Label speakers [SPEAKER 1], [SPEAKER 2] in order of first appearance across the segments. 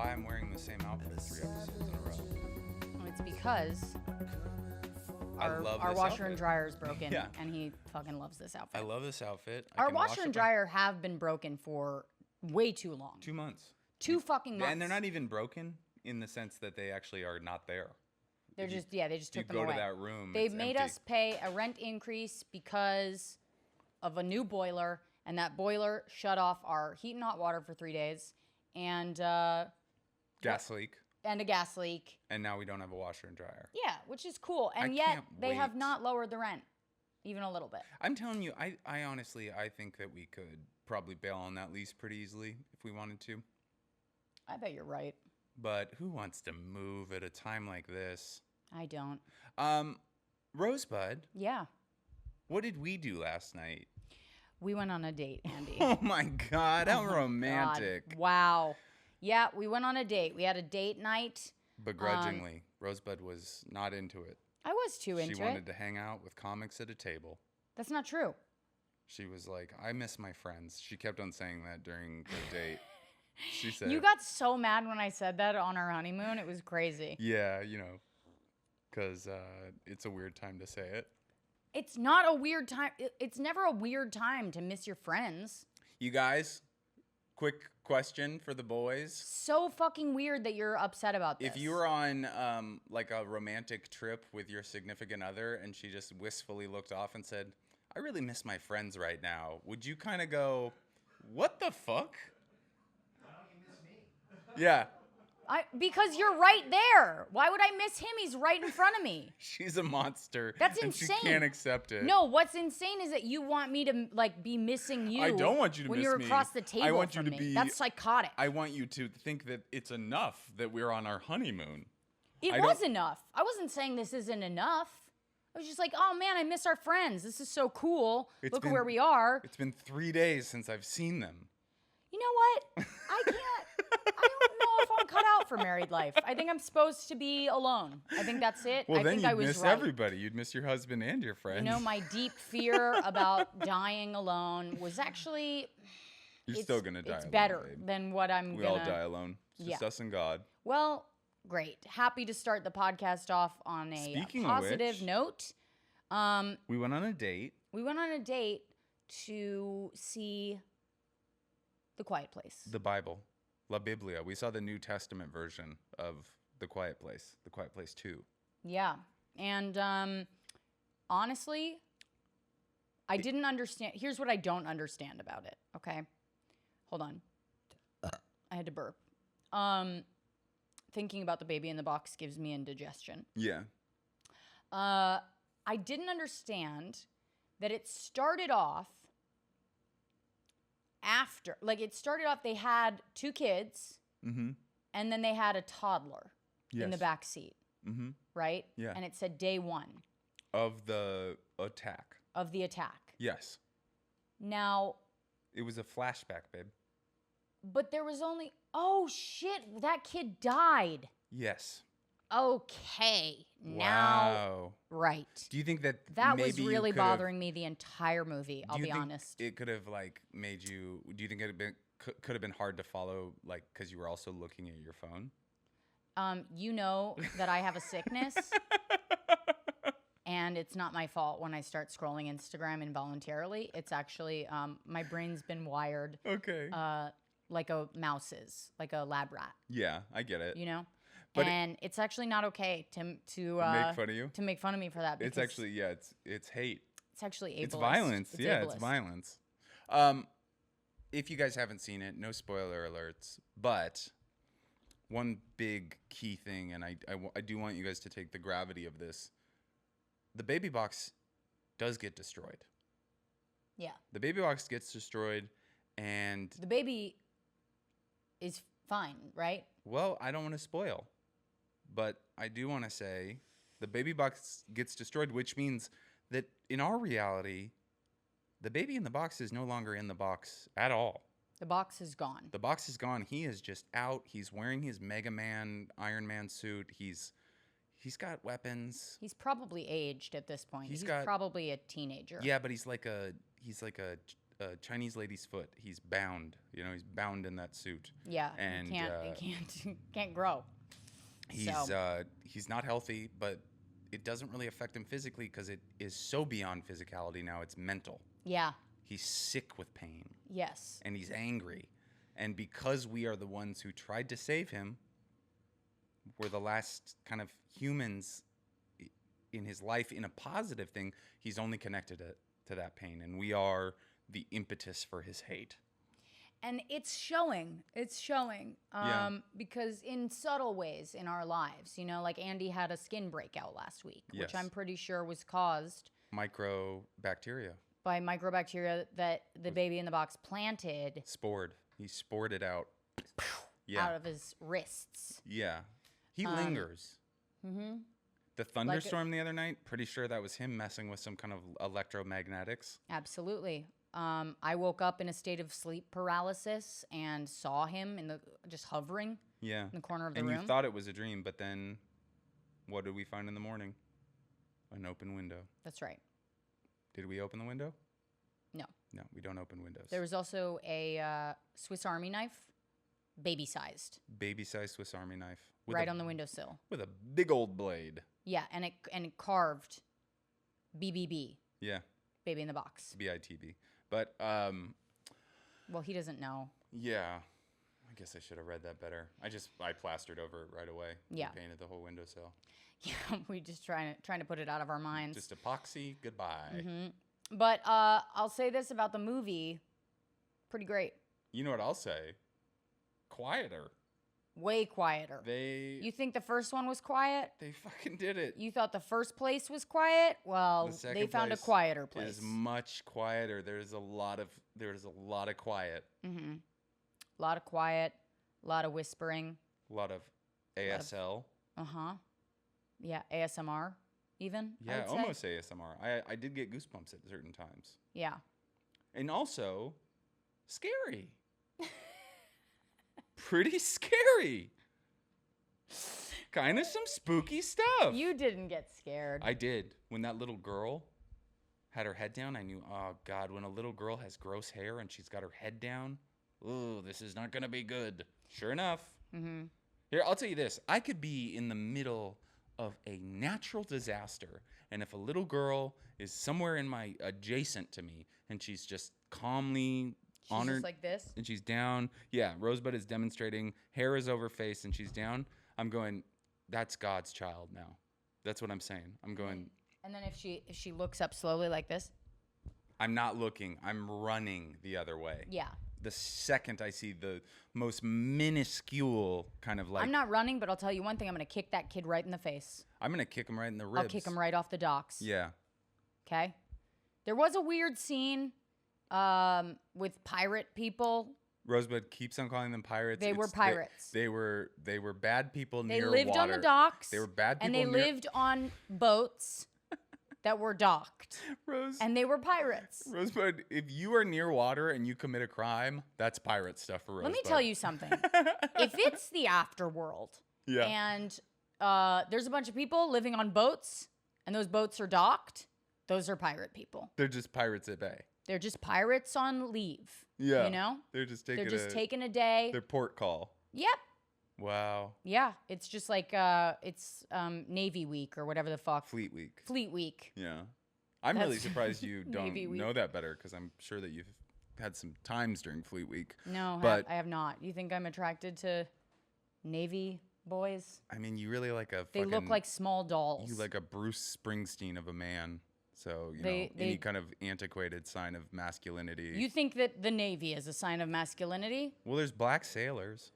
[SPEAKER 1] why I'm wearing the same outfit 3 episodes in a row.
[SPEAKER 2] It's because
[SPEAKER 1] I love
[SPEAKER 2] our
[SPEAKER 1] this
[SPEAKER 2] washer
[SPEAKER 1] outfit.
[SPEAKER 2] and dryer is broken,
[SPEAKER 1] Yeah.
[SPEAKER 2] and he fucking loves this outfit.
[SPEAKER 1] I love this outfit.
[SPEAKER 2] Our washer and dryer have been broken for way too long.
[SPEAKER 1] 2 months.
[SPEAKER 2] 2 fucking months.
[SPEAKER 1] And they're not even broken in the sense that they actually are not there.
[SPEAKER 2] They're just, they just took them
[SPEAKER 1] away. You
[SPEAKER 2] away.
[SPEAKER 1] go to that room,
[SPEAKER 2] They
[SPEAKER 1] it's
[SPEAKER 2] made
[SPEAKER 1] empty.
[SPEAKER 2] us pay a rent increase because of a new boiler, and that boiler shut off our heat and hot water for 3 days, and
[SPEAKER 1] Gas leak.
[SPEAKER 2] And a gas leak.
[SPEAKER 1] And now we don't have a washer and dryer.
[SPEAKER 2] Yeah, which is cool. And yet they have not lowered the rent even a little bit.
[SPEAKER 1] I'm telling you, I honestly, I think that we could probably bail on that lease pretty easily if we wanted to.
[SPEAKER 2] I bet you're right.
[SPEAKER 1] But who wants to move at a time like this?
[SPEAKER 2] I don't.
[SPEAKER 1] Rosebud.
[SPEAKER 2] Yeah.
[SPEAKER 1] What did we do last night?
[SPEAKER 2] We went on a date, Andy.
[SPEAKER 1] Oh my God, how romantic.
[SPEAKER 2] God. Wow. Yeah, we went on a date. We had a date night.
[SPEAKER 1] Begrudgingly. Rosebud was not into it.
[SPEAKER 2] I was too into it.
[SPEAKER 1] She wanted to hang out with comics at a table.
[SPEAKER 2] That's not true.
[SPEAKER 1] She was like, I miss my friends. She kept on saying that during the date. She said,
[SPEAKER 2] You got so mad when I said that on our honeymoon. It was crazy.
[SPEAKER 1] yeah, because it's a weird time to say it.
[SPEAKER 2] It's not a weird time. It's never a weird time to miss your friends.
[SPEAKER 1] You guys, quick question for the boys.
[SPEAKER 2] So fucking weird that you're upset about this.
[SPEAKER 1] If you were on like a romantic trip with your significant other and she just wistfully looked off and said, I really miss my friends right now, would you kind of go, what the fuck?
[SPEAKER 3] Why don't you miss me?
[SPEAKER 1] Yeah.
[SPEAKER 2] Because you're right there. Why would I miss him? He's right in front of me.
[SPEAKER 1] She's a monster.
[SPEAKER 2] That's
[SPEAKER 1] and
[SPEAKER 2] insane.
[SPEAKER 1] She can't accept it.
[SPEAKER 2] No, what's insane is that you want me to be missing you.
[SPEAKER 1] I don't want you to
[SPEAKER 2] when
[SPEAKER 1] miss
[SPEAKER 2] you're
[SPEAKER 1] me.
[SPEAKER 2] across the table
[SPEAKER 1] I want
[SPEAKER 2] from
[SPEAKER 1] you to
[SPEAKER 2] me.
[SPEAKER 1] be.
[SPEAKER 2] That's psychotic.
[SPEAKER 1] I want you to think that it's enough that we're on our honeymoon.
[SPEAKER 2] It was enough. I wasn't saying this isn't enough. I was just like, oh man, I miss our friends. This is so cool. Look at where we are.
[SPEAKER 1] It's been 3 days since I've seen them.
[SPEAKER 2] You know what? I don't know if I'm cut out for married life. I think I'm supposed to be alone. I think that's it.
[SPEAKER 1] Well,
[SPEAKER 2] I
[SPEAKER 1] then
[SPEAKER 2] think
[SPEAKER 1] you'd
[SPEAKER 2] I was
[SPEAKER 1] miss
[SPEAKER 2] right.
[SPEAKER 1] everybody. You'd miss your husband and your friends.
[SPEAKER 2] You know, my deep fear about dying alone was actually...
[SPEAKER 1] You're still going to die alone,
[SPEAKER 2] It's better
[SPEAKER 1] babe.
[SPEAKER 2] than what I'm
[SPEAKER 1] We all die alone. It's just us and God.
[SPEAKER 2] Well, great. Happy to start the podcast off on a
[SPEAKER 1] Speaking
[SPEAKER 2] positive
[SPEAKER 1] of which,
[SPEAKER 2] note.
[SPEAKER 1] We went on a date.
[SPEAKER 2] We went on a date to see The Quiet Place.
[SPEAKER 1] The Bible. La Biblia. We saw the New Testament version of The Quiet Place. The Quiet Place 2.
[SPEAKER 2] Yeah. And honestly, I didn't understand. Here's what I don't understand about it, okay? Hold on. I had to burp. Thinking about the baby in the box gives me indigestion.
[SPEAKER 1] Yeah.
[SPEAKER 2] I didn't understand that it started off after, they had 2 kids, and then they had a toddler in the back seat, right?
[SPEAKER 1] Yeah.
[SPEAKER 2] And it said day 1.
[SPEAKER 1] Of the attack.
[SPEAKER 2] Of the attack.
[SPEAKER 1] Yes.
[SPEAKER 2] Now.
[SPEAKER 1] It was a flashback, babe.
[SPEAKER 2] But there was only, oh shit, that kid died.
[SPEAKER 1] Yes.
[SPEAKER 2] Okay.
[SPEAKER 1] Wow.
[SPEAKER 2] Now. Right.
[SPEAKER 1] Do you think that
[SPEAKER 2] That
[SPEAKER 1] maybe
[SPEAKER 2] was really
[SPEAKER 1] you could've-
[SPEAKER 2] bothering me the entire movie, I'll
[SPEAKER 1] do you
[SPEAKER 2] be
[SPEAKER 1] think
[SPEAKER 2] honest.
[SPEAKER 1] It could have made you, do you think it could have been hard to follow because you were also looking at your phone?
[SPEAKER 2] You know that I have a sickness. And it's not my fault when I start scrolling Instagram involuntarily. It's actually, my brain's been wired.
[SPEAKER 1] Okay.
[SPEAKER 2] Like a mouse's, like a lab rat.
[SPEAKER 1] Yeah, I get it.
[SPEAKER 2] You know?
[SPEAKER 1] But
[SPEAKER 2] and it's actually not okay to
[SPEAKER 1] make fun of you?
[SPEAKER 2] To make fun of me for that.
[SPEAKER 1] It's actually, yeah, it's hate.
[SPEAKER 2] It's actually ableist.
[SPEAKER 1] It's violence.
[SPEAKER 2] It's
[SPEAKER 1] yeah,
[SPEAKER 2] ableist.
[SPEAKER 1] it's violence. If you guys haven't seen it, no spoiler alerts. But one big key thing, and I do want you guys to take the gravity of this. The baby box does get destroyed.
[SPEAKER 2] Yeah.
[SPEAKER 1] The baby box gets destroyed, and
[SPEAKER 2] the baby is fine, right?
[SPEAKER 1] Well, I don't want to spoil, but I do want to say the baby box gets destroyed, which means that in our reality, the baby in the box is no longer in the box at all.
[SPEAKER 2] The box is gone.
[SPEAKER 1] The box is gone. He is just out. He's wearing his Mega Man, Iron Man suit. He's got weapons.
[SPEAKER 2] He's probably aged at this point. He's
[SPEAKER 1] got
[SPEAKER 2] probably a teenager.
[SPEAKER 1] Yeah, but he's like a a Chinese lady's foot. He's bound. He's bound in that suit.
[SPEAKER 2] Yeah,
[SPEAKER 1] And
[SPEAKER 2] he can't grow.
[SPEAKER 1] He's not healthy, but it doesn't really affect him physically because it is so beyond physicality now. It's mental.
[SPEAKER 2] Yeah.
[SPEAKER 1] He's sick with pain.
[SPEAKER 2] Yes.
[SPEAKER 1] And he's angry. And because we are the ones who tried to save him, we're the last kind of humans in his life in a positive thing. He's only connected to that pain. And we are the impetus for his hate.
[SPEAKER 2] And it's showing. Because in subtle ways in our lives, like Andy had a skin breakout last week, which
[SPEAKER 1] Yes.
[SPEAKER 2] I'm pretty sure was caused
[SPEAKER 1] Microbacteria.
[SPEAKER 2] by microbacteria that the baby in the box planted.
[SPEAKER 1] He spored it out.
[SPEAKER 2] Out of his wrists.
[SPEAKER 1] Yeah. He lingers.
[SPEAKER 2] Mm-hmm.
[SPEAKER 1] The thunderstorm the other night, pretty sure that was him messing with some kind of electromagnetics.
[SPEAKER 2] Absolutely. I woke up in a state of sleep paralysis and saw him just hovering in the corner of the room.
[SPEAKER 1] And you thought it was a dream, but then what did we find in the morning? An open window.
[SPEAKER 2] That's right.
[SPEAKER 1] Did we open the window?
[SPEAKER 2] No.
[SPEAKER 1] No, we don't open windows.
[SPEAKER 2] There was also a Swiss Army knife, baby-sized.
[SPEAKER 1] Baby-sized Swiss Army knife.
[SPEAKER 2] Right on the windowsill.
[SPEAKER 1] With a big old blade.
[SPEAKER 2] Yeah, and it carved BBB.
[SPEAKER 1] Yeah.
[SPEAKER 2] Baby in the box.
[SPEAKER 1] BITB. But,
[SPEAKER 2] well, he doesn't know.
[SPEAKER 1] Yeah. I guess I should have read that better. I plastered over it right away.
[SPEAKER 2] Yeah.
[SPEAKER 1] We painted the whole windowsill.
[SPEAKER 2] Yeah, we just trying to put it out of our minds.
[SPEAKER 1] Just epoxy, goodbye.
[SPEAKER 2] Mm-hmm. But I'll say this about the movie. Pretty great.
[SPEAKER 1] You know what I'll say? Quieter.
[SPEAKER 2] Way quieter. You think the first one was quiet?
[SPEAKER 1] They fucking did it.
[SPEAKER 2] You thought the first place was quiet? Well, they found a quieter place.
[SPEAKER 1] Is much quieter. There's a lot of quiet.
[SPEAKER 2] Mm-hmm. A lot of quiet, a lot of whispering.
[SPEAKER 1] A lot of ASL.
[SPEAKER 2] Yeah, ASMR even.
[SPEAKER 1] Yeah, almost ASMR. I did get goosebumps at certain times.
[SPEAKER 2] Yeah.
[SPEAKER 1] And also, scary. Pretty scary. Kind of some spooky stuff.
[SPEAKER 2] You didn't get scared.
[SPEAKER 1] I did. When that little girl had her head down, I knew, oh, God, when a little girl has gross hair and she's got her head down, ooh, this is not going to be good. Sure enough.
[SPEAKER 2] Mm-hmm.
[SPEAKER 1] Here, I'll tell you this. I could be in the middle of a natural disaster, and if a little girl is somewhere adjacent to me, and she's just calmly
[SPEAKER 2] She's just like this?
[SPEAKER 1] and she's down. Yeah, Rosebud is demonstrating. Hair is over face, and she's down. I'm going, that's God's child now. That's what I'm saying. I'm going.
[SPEAKER 2] And then if she looks up slowly like this?
[SPEAKER 1] I'm not looking. I'm running the other way.
[SPEAKER 2] Yeah.
[SPEAKER 1] The second I see the most minuscule kind of like.
[SPEAKER 2] I'm not running, but I'll tell you one thing. I'm going to kick that kid right in the face.
[SPEAKER 1] I'm going to kick him right in the ribs.
[SPEAKER 2] I'll kick him right off the docks.
[SPEAKER 1] Yeah.
[SPEAKER 2] Okay? There was a weird scene with pirate people.
[SPEAKER 1] Rosebud keeps on calling them pirates.
[SPEAKER 2] They were pirates.
[SPEAKER 1] They were bad people
[SPEAKER 2] They
[SPEAKER 1] near
[SPEAKER 2] lived
[SPEAKER 1] water.
[SPEAKER 2] on the docks.
[SPEAKER 1] They were bad people
[SPEAKER 2] and they lived on boats that were docked. And they were pirates.
[SPEAKER 1] Rosebud, if you are near water and you commit a crime, that's pirate stuff for Rosebud.
[SPEAKER 2] Let me tell you something. If it's the afterworld and there's a bunch of people living on boats and those boats are docked, those are pirate people.
[SPEAKER 1] They're just pirates at bay.
[SPEAKER 2] They're just pirates on leave.
[SPEAKER 1] Yeah.
[SPEAKER 2] You know?
[SPEAKER 1] They're just
[SPEAKER 2] taking a day.
[SPEAKER 1] Their port call.
[SPEAKER 2] Yep.
[SPEAKER 1] Wow.
[SPEAKER 2] Yeah. It's just like it's Navy Week or whatever the fuck.
[SPEAKER 1] Fleet Week.
[SPEAKER 2] Fleet Week.
[SPEAKER 1] Yeah. I'm really surprised you don't
[SPEAKER 2] Navy Week.
[SPEAKER 1] know that better because I'm sure that you've had some times during Fleet Week.
[SPEAKER 2] No,
[SPEAKER 1] but
[SPEAKER 2] I have not. You think I'm attracted to Navy boys?
[SPEAKER 1] I mean, you really like a
[SPEAKER 2] They look like small dolls.
[SPEAKER 1] You like a Bruce Springsteen of a man. So, any kind of antiquated sign of masculinity.
[SPEAKER 2] You think that the Navy is a sign of masculinity?
[SPEAKER 1] Well, there's black sailors.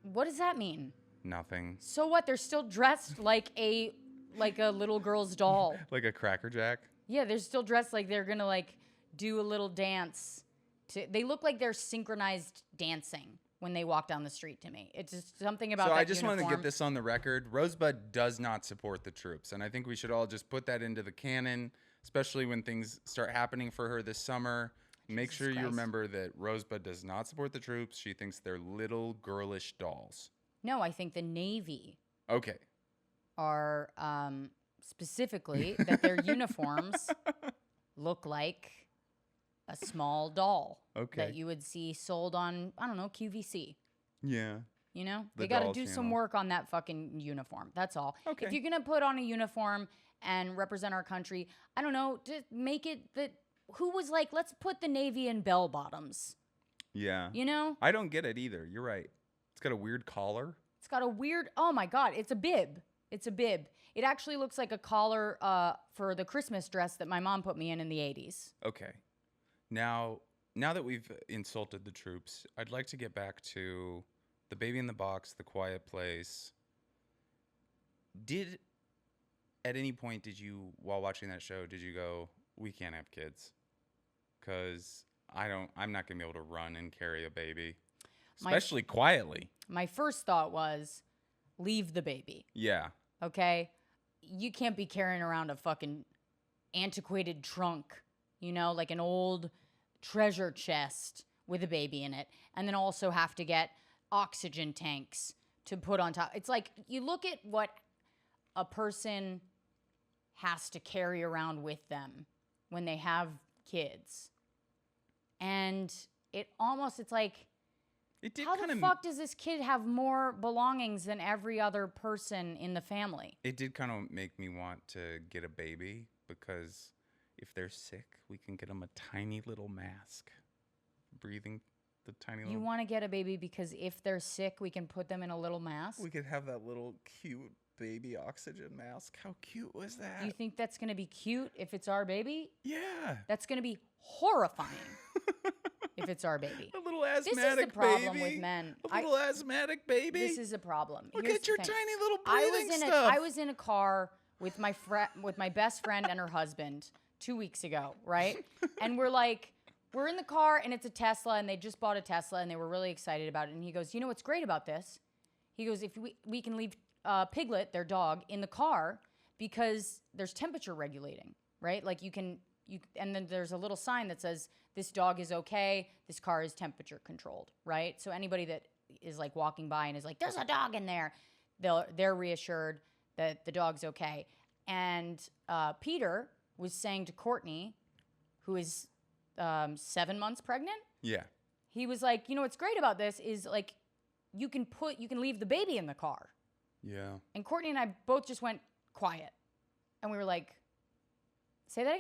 [SPEAKER 2] What does that mean?
[SPEAKER 1] Nothing.
[SPEAKER 2] So what? They're still dressed like a little girl's doll.
[SPEAKER 1] Like a Cracker Jack?
[SPEAKER 2] Yeah, they're still dressed like they're gonna do a little dance. They look like they're synchronized dancing when they walk down the street to me. It's just something about that
[SPEAKER 1] I just
[SPEAKER 2] uniform.
[SPEAKER 1] wanted to get this on the record. Rosebud does not support the troops, and I think we should all just put that into the canon, especially when things start happening for her this summer. Make sure you remember that Rosebud does not support the troops. She thinks they're little girlish dolls.
[SPEAKER 2] No, I think the Navy
[SPEAKER 1] Okay.
[SPEAKER 2] are specifically that their uniforms look like a small doll
[SPEAKER 1] Okay.
[SPEAKER 2] that you would see sold on, I don't know, QVC.
[SPEAKER 1] Yeah.
[SPEAKER 2] You know,
[SPEAKER 1] The
[SPEAKER 2] they got to
[SPEAKER 1] doll
[SPEAKER 2] do some
[SPEAKER 1] channel.
[SPEAKER 2] work on that fucking uniform. That's all.
[SPEAKER 1] Okay.
[SPEAKER 2] If you're gonna put on a uniform and represent our country, I don't know, just make it that. Who was like, let's put the Navy in bell bottoms.
[SPEAKER 1] Yeah.
[SPEAKER 2] You know,
[SPEAKER 1] I don't get it either. You're right. It's got a weird collar.
[SPEAKER 2] it's got a weird. Oh my God, it's a bib. It's a bib. It actually looks like a collar for the Christmas dress that my mom put me in the 80s.
[SPEAKER 1] Okay. Now that we've insulted the troops, I'd like to get back to The Baby in the Box, The Quiet Place. At any point did you, while watching that show, did you go, we can't have kids? Because I'm not going to be able to run and carry a baby, especially quietly.
[SPEAKER 2] My first thought was, leave the baby.
[SPEAKER 1] Yeah.
[SPEAKER 2] Okay? You can't be carrying around a fucking antiquated trunk, you know, like an old treasure chest with a baby in it, and then also have to get oxygen tanks to put on top. It's like, you look at what a person has to carry around with them when they have kids. And it's like, how the fuck does this kid have more belongings than every other person in the family?
[SPEAKER 1] It did kind of make me want to get a baby, because if they're sick, we can get them a tiny little mask. Breathing the tiny little...
[SPEAKER 2] You want to get a baby because if they're sick, we can put them in a little mask?
[SPEAKER 1] We could have that little cute baby oxygen mask. How cute was that?
[SPEAKER 2] You think that's going to be cute if it's our baby?
[SPEAKER 1] Yeah.
[SPEAKER 2] That's going to be horrifying if it's our baby.
[SPEAKER 1] A little asthmatic baby.
[SPEAKER 2] This is the problem with men.
[SPEAKER 1] A little asthmatic baby.
[SPEAKER 2] This is a problem.
[SPEAKER 1] Look
[SPEAKER 2] Here's
[SPEAKER 1] at your
[SPEAKER 2] the thing.
[SPEAKER 1] tiny little breathing stuff.
[SPEAKER 2] I was in a car with my best friend and her husband 2 weeks ago, right? And we're in the car, and it's a Tesla, and they just bought a Tesla, and they were really excited about it. And he goes, you know what's great about this? He goes, if we can leave Piglet, their dog, in the car, because there's temperature regulating, right? Like and then there's a little sign that says, this dog is okay, this car is temperature controlled, right? So anybody that is like walking by and is like, there's a dog in there, they're reassured that the dog's okay. And Peter was saying to Courtney, who is 7 months pregnant.
[SPEAKER 1] Yeah.
[SPEAKER 2] He was like, you know what's great about this is like, you can leave the baby in the car.
[SPEAKER 1] Yeah.
[SPEAKER 2] And Courtney and I both just went quiet. And we were like, say that again?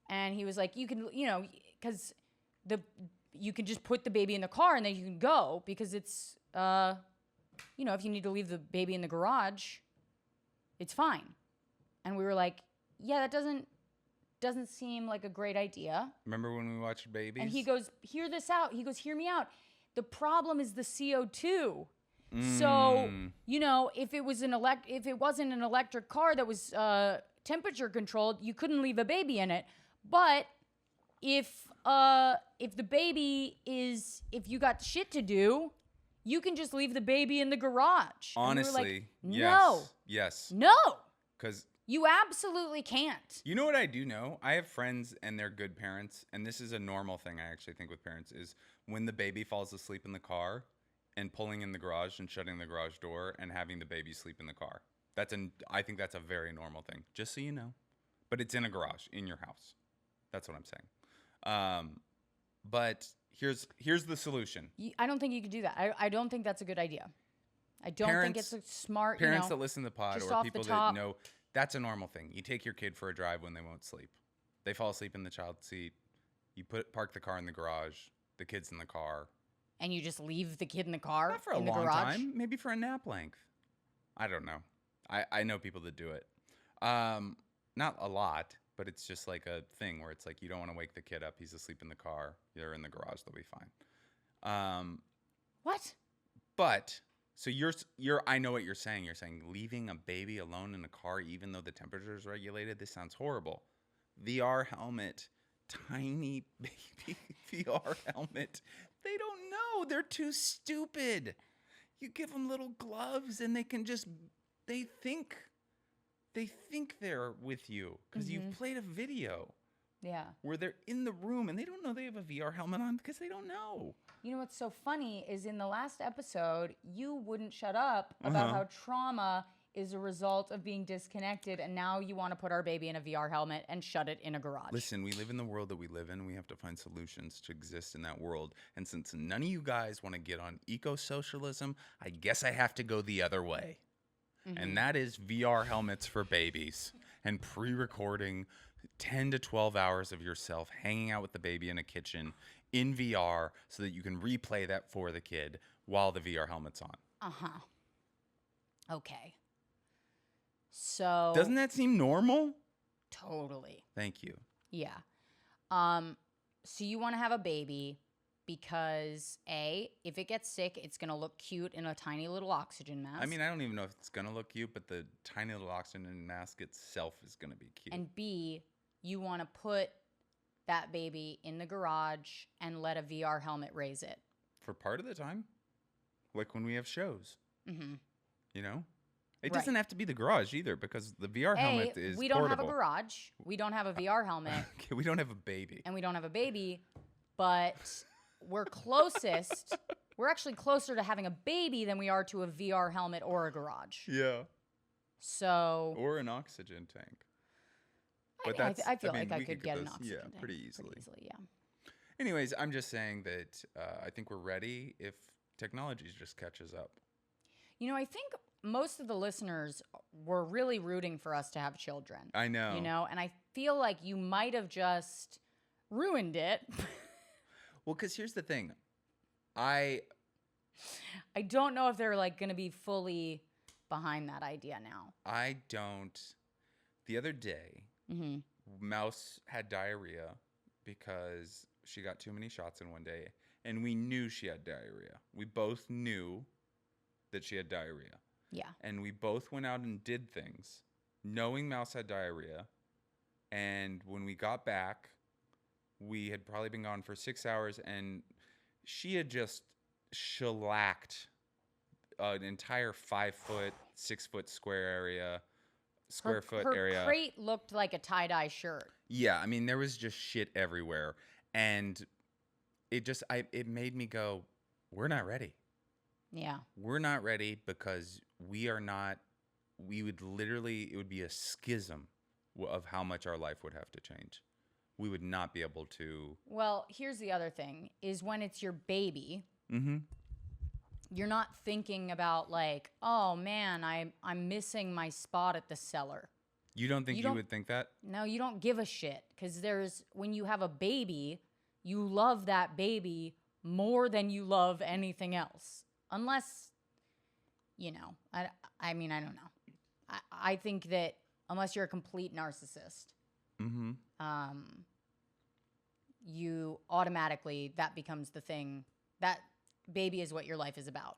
[SPEAKER 2] And he was like, you can, you know, because you can just put the baby in the car and then you can go, because it's, you know, if you need to leave the baby in the garage, it's fine. And we were like, yeah, that doesn't seem like a great idea.
[SPEAKER 1] Remember when we watched Babies?
[SPEAKER 2] And he goes, hear this out. He goes, hear me out. The problem is the CO2. So, you know, if it wasn't an electric car that was temperature controlled, you couldn't leave a baby in it. But if the baby if you got shit to do, you can just leave the baby in the garage.
[SPEAKER 1] Honestly,
[SPEAKER 2] and we were like, no.
[SPEAKER 1] Yes.
[SPEAKER 2] No.
[SPEAKER 1] Because
[SPEAKER 2] you absolutely can't.
[SPEAKER 1] you know what I do know? I have friends and they're good parents, and this is a normal thing I actually think with parents, is when the baby falls asleep in the car and pulling in the garage and shutting the garage door and having the baby sleep in the car. I think that's a very normal thing, just so you know. But it's in a garage in your house. That's what I'm saying. But here's the solution.
[SPEAKER 2] I don't think you could do that. I don't think that's a good idea. I don't think it's a smart,
[SPEAKER 1] Parents that listen to the pod,
[SPEAKER 2] just
[SPEAKER 1] or
[SPEAKER 2] off
[SPEAKER 1] people
[SPEAKER 2] the
[SPEAKER 1] that
[SPEAKER 2] top.
[SPEAKER 1] know, that's a normal thing. You take your kid for a drive when they won't sleep. They fall asleep in the child seat. You park the car in the garage. The kid's in the car.
[SPEAKER 2] And you just leave the kid in the car?
[SPEAKER 1] Not for a
[SPEAKER 2] in the
[SPEAKER 1] long
[SPEAKER 2] garage?
[SPEAKER 1] time. Maybe for a nap length. I don't know. I know people that do it. Not a lot, but it's just like a thing where it's like you don't want to wake the kid up. He's asleep in the car. You're in the garage. They'll be fine.
[SPEAKER 2] What?
[SPEAKER 1] But so I know what you're saying. You're saying leaving a baby alone in a car, even though the temperature is regulated. This sounds horrible. VR helmet, tiny baby VR helmet. They don't know. They're too stupid. You give them little gloves and they think they're with you because you've played a video.
[SPEAKER 2] Yeah.
[SPEAKER 1] Where they're in the room and they don't know they have a VR helmet on because they don't know.
[SPEAKER 2] You know what's so funny is in the last episode, you wouldn't shut up about how trauma is a result of being disconnected, and now you want to put our baby in a VR helmet and shut it in a garage.
[SPEAKER 1] Listen, we live in the world that we live in. We have to find solutions to exist in that world. And since none of you guys want to get on eco-socialism, I guess I have to go the other way. And that is VR helmets for babies and pre-recording 10 to 12 hours of yourself hanging out with the baby in a kitchen in VR so that you can replay that for the kid while the VR helmet's on.
[SPEAKER 2] Uh-huh. Okay. So
[SPEAKER 1] Doesn't that seem normal?
[SPEAKER 2] totally.
[SPEAKER 1] Thank you.
[SPEAKER 2] Yeah. So you want to have a baby because A, if it gets sick, it's going to look cute in a tiny little oxygen mask.
[SPEAKER 1] I mean, I don't even know if it's going to look cute, but the tiny little oxygen mask itself is going to be cute.
[SPEAKER 2] And B, you want to put that baby in the garage and let a VR helmet raise it.
[SPEAKER 1] For part of the time. Like when we have shows.
[SPEAKER 2] Mm-hmm.
[SPEAKER 1] You know? It
[SPEAKER 2] Right.
[SPEAKER 1] doesn't have to be the garage either because the VR helmet is
[SPEAKER 2] we don't have a
[SPEAKER 1] portable.
[SPEAKER 2] garage. We don't have a VR helmet.
[SPEAKER 1] Okay, we don't have a baby.
[SPEAKER 2] And we don't have a baby, but we're closest. We're actually closer to having a baby than we are to a VR helmet or a garage.
[SPEAKER 1] Yeah.
[SPEAKER 2] So
[SPEAKER 1] Or an oxygen tank. But
[SPEAKER 2] I feel
[SPEAKER 1] mean,
[SPEAKER 2] like I
[SPEAKER 1] we
[SPEAKER 2] could
[SPEAKER 1] get
[SPEAKER 2] get an
[SPEAKER 1] those,
[SPEAKER 2] oxygen
[SPEAKER 1] yeah,
[SPEAKER 2] tank
[SPEAKER 1] pretty easily.
[SPEAKER 2] yeah.
[SPEAKER 1] Anyways, I'm just saying that I think we're ready if technology just catches up.
[SPEAKER 2] You know, I think most of the listeners were really rooting for us to have children.
[SPEAKER 1] I know.
[SPEAKER 2] You know, and I feel like you might have just ruined it.
[SPEAKER 1] Well, because here's the thing. I
[SPEAKER 2] don't know if they're like going to be fully behind that idea now.
[SPEAKER 1] don't. The other day, Mouse had diarrhea because she got too many shots in one day, and we knew she had diarrhea. We both knew that she had diarrhea.
[SPEAKER 2] Yeah.
[SPEAKER 1] And we both went out and did things knowing Mouse had diarrhea. And when we got back, we had probably been gone for 6 hours, and she had just shellacked an entire 5 foot, 6 foot square foot
[SPEAKER 2] her
[SPEAKER 1] area.
[SPEAKER 2] crate looked like a tie-dye shirt.
[SPEAKER 1] Yeah, I mean, there was just shit everywhere. And it made me go, we're not ready.
[SPEAKER 2] Yeah.
[SPEAKER 1] We're not ready because it would be a schism of how much our life would have to change. We would not be able to.
[SPEAKER 2] Well, here's the other thing, is when it's your baby, you're not thinking about like, oh man, I'm missing my spot at the cellar.
[SPEAKER 1] You don't think you would think that?
[SPEAKER 2] No, you don't give a shit. Because when you have a baby, you love that baby more than you love anything else. Unless, you know, I mean, I don't know. I think that unless you're a complete narcissist, you automatically, that becomes the thing. That baby is what your life is about.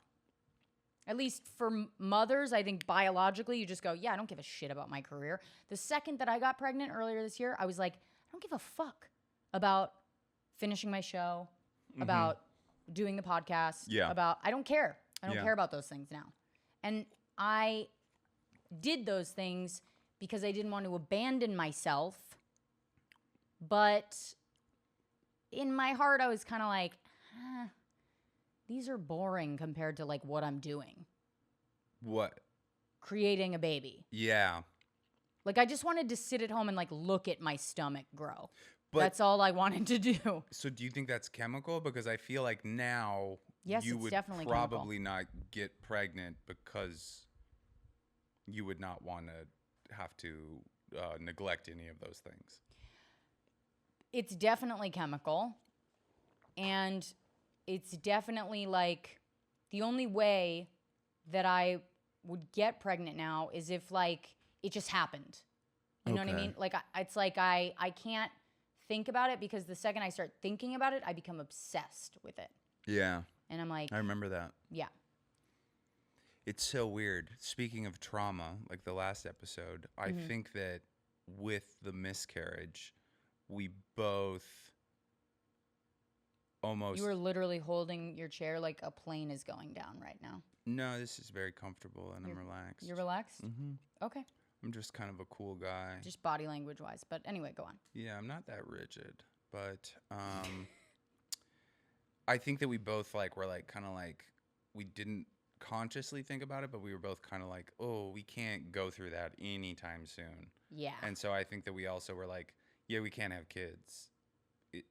[SPEAKER 2] At least for mothers, I think biologically, you just go, yeah, I don't give a shit about my career. The second that I got pregnant earlier this year, I was like, I don't give a fuck about finishing my show, about doing the podcast, I don't care. I don't care about those things now. And I did those things because I didn't want to abandon myself. But in my heart, I was kind of like, these are boring compared to like what I'm doing.
[SPEAKER 1] What?
[SPEAKER 2] Creating a baby.
[SPEAKER 1] Yeah.
[SPEAKER 2] Like I just wanted to sit at home and like look at my stomach grow.
[SPEAKER 1] But,
[SPEAKER 2] that's all I wanted to do.
[SPEAKER 1] So do you think that's chemical? Because I feel like now you would
[SPEAKER 2] definitely
[SPEAKER 1] probably not get pregnant because you would not want to have to neglect any of those things.
[SPEAKER 2] It's definitely chemical. And it's definitely like the only way that I would get pregnant now is if like it just happened. You know what I mean? Like it's like I can't think about it because the second I start thinking about it, I become obsessed with it.
[SPEAKER 1] Yeah.
[SPEAKER 2] And I'm like,
[SPEAKER 1] I remember that.
[SPEAKER 2] Yeah.
[SPEAKER 1] It's so weird. Speaking of trauma, like the last episode, I think that with the miscarriage, we both almost...
[SPEAKER 2] You were literally holding your chair like a plane is going down right now.
[SPEAKER 1] No, this is very comfortable and I'm relaxed.
[SPEAKER 2] You're relaxed? Okay.
[SPEAKER 1] I'm just kind of a cool guy.
[SPEAKER 2] Just body language wise. But anyway, go on.
[SPEAKER 1] Yeah, I'm not that rigid. But I think that we both like were like kind of like we didn't consciously think about it, but we were both kind of like, oh, we can't go through that anytime soon.
[SPEAKER 2] Yeah.
[SPEAKER 1] And so I think that we also were like, yeah, we can't have kids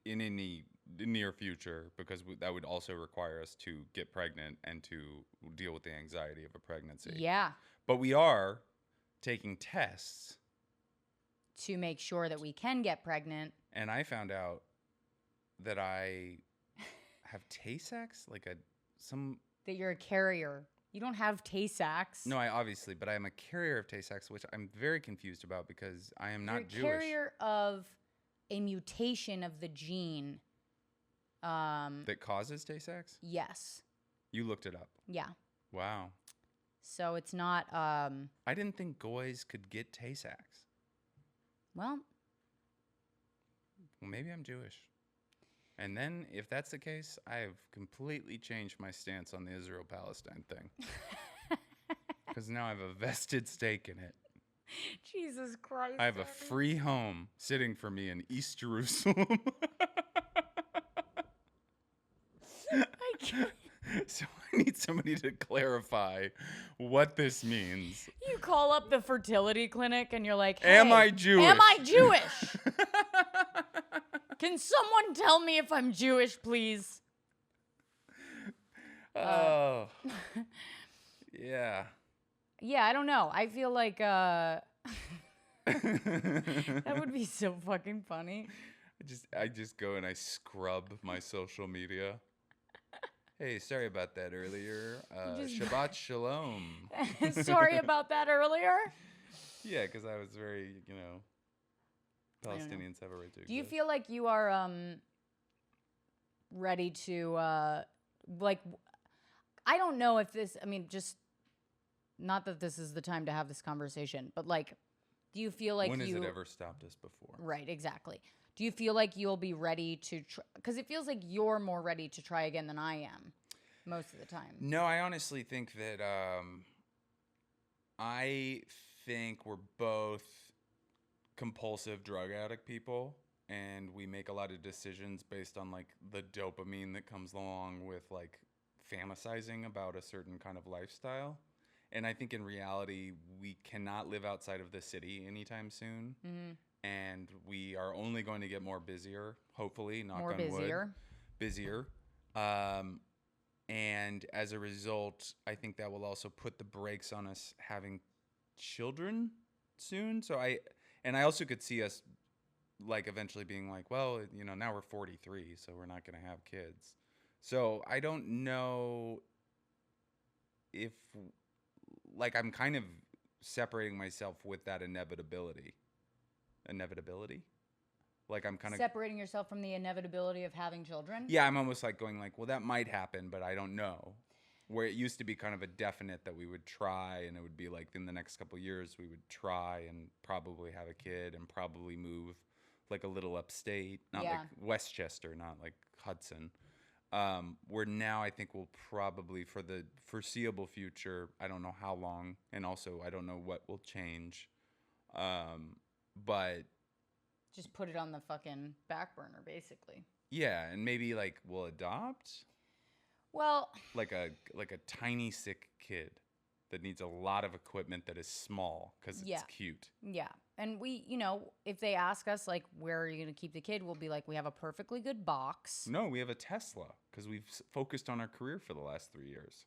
[SPEAKER 1] in any near future because that would also require us to get pregnant and to deal with the anxiety of a pregnancy.
[SPEAKER 2] Yeah.
[SPEAKER 1] But we are taking tests.
[SPEAKER 2] To make sure that we can get pregnant.
[SPEAKER 1] And I found out that I have Tay-Sachs,
[SPEAKER 2] That you're a carrier. You don't have Tay-Sachs.
[SPEAKER 1] No, but I am a carrier of Tay-Sachs, which I'm very confused about because I am not Jewish.
[SPEAKER 2] You're a carrier of a mutation of the gene.
[SPEAKER 1] That causes Tay-Sachs?
[SPEAKER 2] Yes.
[SPEAKER 1] You looked it up.
[SPEAKER 2] Yeah.
[SPEAKER 1] Wow.
[SPEAKER 2] So it's not.
[SPEAKER 1] I didn't think goys could get Tay-Sachs.
[SPEAKER 2] Well,
[SPEAKER 1] maybe I'm Jewish. And then, if that's the case, I have completely changed my stance on the Israel-Palestine thing. Because now I have a vested stake in it.
[SPEAKER 2] Jesus Christ.
[SPEAKER 1] I have a free home sitting for me in East Jerusalem.
[SPEAKER 2] I can't.
[SPEAKER 1] So I need somebody to clarify what this means.
[SPEAKER 2] You call up the fertility clinic and you're like, hey,
[SPEAKER 1] Am I Jewish?
[SPEAKER 2] Am I Jewish? Can someone tell me if I'm Jewish, please?
[SPEAKER 1] Oh. Yeah.
[SPEAKER 2] Yeah, I don't know. I feel like that would be so fucking funny.
[SPEAKER 1] I just go and I scrub my social media. Hey, sorry about that earlier. Shabbat shalom.
[SPEAKER 2] Sorry about that earlier.
[SPEAKER 1] Yeah, because I was very, Palestinians have a right to exist.
[SPEAKER 2] Do you feel like you are ready to, I don't know if this, just not that this is the time to have this conversation, but do you feel like
[SPEAKER 1] when has it ever stopped us before?
[SPEAKER 2] Right, exactly. Do you feel like you'll be ready to try? Because it feels like you're more ready to try again than I am most of the time.
[SPEAKER 1] No, I honestly think that I think we're both compulsive drug addict people, and we make a lot of decisions based on the dopamine that comes along with fantasizing about a certain kind of lifestyle. And I think in reality, we cannot live outside of the city anytime soon. Mm-hmm. And we are only going to get more busier, hopefully, knock on wood. Busier. And as a result, I think that will also put the brakes on us having children soon. So I also could see us eventually being well, now we're 43, so we're not going to have kids. So I don't know if I'm kind of separating myself with that inevitability. I'm kind of
[SPEAKER 2] separating yourself from the inevitability of having children.
[SPEAKER 1] Yeah, I'm almost going well, that might happen, but I don't know. Where it used to be kind of a definite that we would try, and it would be in the next couple of years we would try and probably have a kid and probably move a little upstate, not Westchester, not Hudson. Where now I think we'll probably, for the foreseeable future, I don't know how long, and also I don't know what will change, but
[SPEAKER 2] just put it on the fucking back burner, basically.
[SPEAKER 1] Yeah, and maybe we'll adopt.
[SPEAKER 2] Well,
[SPEAKER 1] like a tiny sick kid that needs a lot of equipment that is small because it's cute.
[SPEAKER 2] Yeah. And we, if they ask us where are you going to keep the kid, we'll be we have a perfectly good box.
[SPEAKER 1] No, we have a Tesla because we've focused on our career for the last 3 years.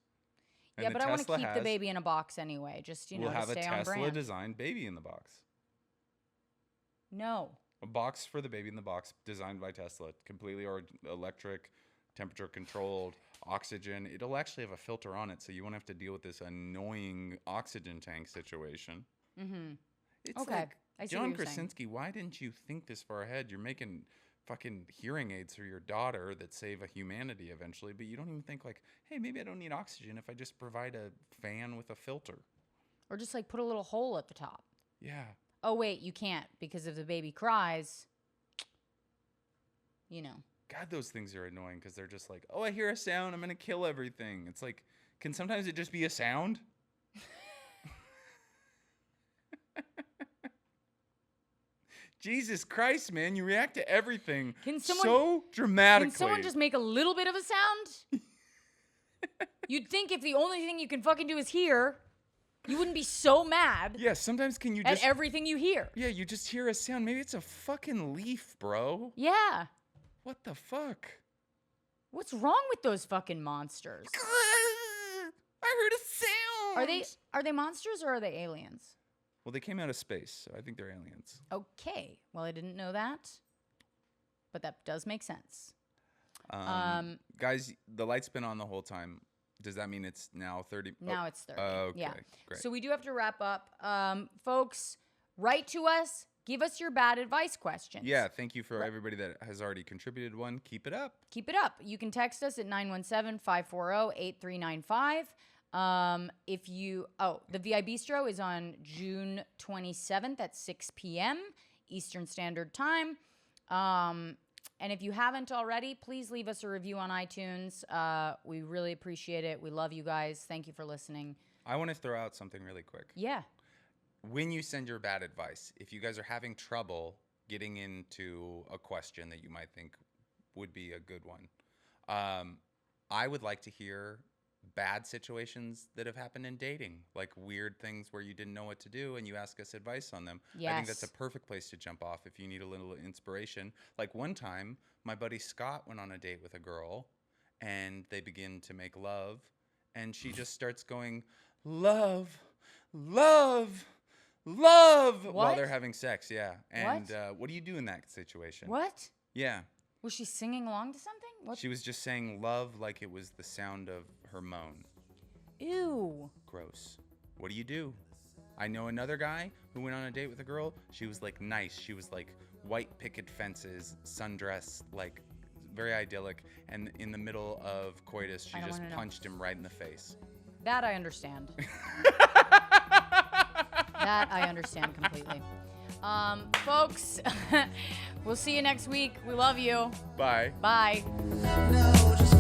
[SPEAKER 2] And yeah, but I want to keep the baby in a box anyway, just,
[SPEAKER 1] we'll have
[SPEAKER 2] to stay
[SPEAKER 1] a
[SPEAKER 2] on brand.
[SPEAKER 1] Tesla designed baby in the box.
[SPEAKER 2] No.
[SPEAKER 1] A box for the baby in the box designed by Tesla, completely electric, temperature controlled, oxygen. It'll actually have a filter on it, so you won't have to deal with this annoying oxygen tank situation.
[SPEAKER 2] Mm-hmm.
[SPEAKER 1] It's
[SPEAKER 2] okay. I see
[SPEAKER 1] John
[SPEAKER 2] what you're saying.
[SPEAKER 1] Krasinski, why didn't you think this far ahead? You're making fucking hearing aids for your daughter that save a humanity eventually, but you don't even think hey, maybe I don't need oxygen if I just provide a fan with a filter.
[SPEAKER 2] Or just put a little hole at the top.
[SPEAKER 1] Yeah.
[SPEAKER 2] Oh, wait, you can't, because if the baby cries,
[SPEAKER 1] God, those things are annoying because they're just oh, I hear a sound, I'm going to kill everything. It's can sometimes it just be a sound? Jesus Christ, man, you react to everything so dramatically.
[SPEAKER 2] Can someone just make a little bit of a sound? You'd think if the only thing you can fucking do is hear, you wouldn't be so mad
[SPEAKER 1] Yeah, sometimes can you
[SPEAKER 2] at
[SPEAKER 1] just...
[SPEAKER 2] everything you hear.
[SPEAKER 1] Yeah, you just hear a sound. Maybe it's a fucking leaf, bro.
[SPEAKER 2] Yeah.
[SPEAKER 1] What the fuck?
[SPEAKER 2] What's wrong with those fucking monsters?
[SPEAKER 1] I heard a sound.
[SPEAKER 2] Are they monsters or are they aliens?
[SPEAKER 1] Well, they came out of space, so I think they're aliens.
[SPEAKER 2] Okay. Well, I didn't know that, but that does make sense.
[SPEAKER 1] Guys, the light's been on the whole time. Does that mean it's now 30?
[SPEAKER 2] Now it's 30.
[SPEAKER 1] Okay,
[SPEAKER 2] Yeah.
[SPEAKER 1] great.
[SPEAKER 2] So we do have to wrap up. Folks, write to us. Give us your bad advice questions.
[SPEAKER 1] Yeah, thank you for everybody that has already contributed one. Keep it up.
[SPEAKER 2] Keep it up. You can text us at 917-540-8395. The VI Bistro is on June 27th at 6 p.m. Eastern Standard Time. And if you haven't already, please leave us a review on iTunes. We really appreciate it. We love you guys. Thank you for listening.
[SPEAKER 1] I want to throw out something really quick.
[SPEAKER 2] Yeah.
[SPEAKER 1] When you send your bad advice, if you guys are having trouble getting into a question that you might think would be a good one, I would like to hear bad situations that have happened in dating, like weird things where you didn't know what to do and you ask us advice on them.
[SPEAKER 2] Yes.
[SPEAKER 1] I think that's a perfect place to jump off if you need a little inspiration. Like one time, my buddy Scott went on a date with a girl and they begin to make love and she just starts going, love, love, love, while
[SPEAKER 2] What?
[SPEAKER 1] they're having sex. Yeah. And
[SPEAKER 2] What?
[SPEAKER 1] what do you do in that situation?
[SPEAKER 2] What?
[SPEAKER 1] Yeah.
[SPEAKER 2] Was she singing along to something? What?
[SPEAKER 1] She was just saying love like it was the sound of her moan.
[SPEAKER 2] Ew.
[SPEAKER 1] Gross. What do you do? I know another guy who went on a date with a girl. She was like nice. She was like white picket fences, sundress, like very idyllic. And in the middle of coitus, she
[SPEAKER 2] I don't
[SPEAKER 1] just
[SPEAKER 2] wanna know.
[SPEAKER 1] punched him right in the face.
[SPEAKER 2] That I understand. That I understand completely. Folks, we'll see you next week. We love you.
[SPEAKER 1] Bye.
[SPEAKER 2] Bye.
[SPEAKER 3] No, just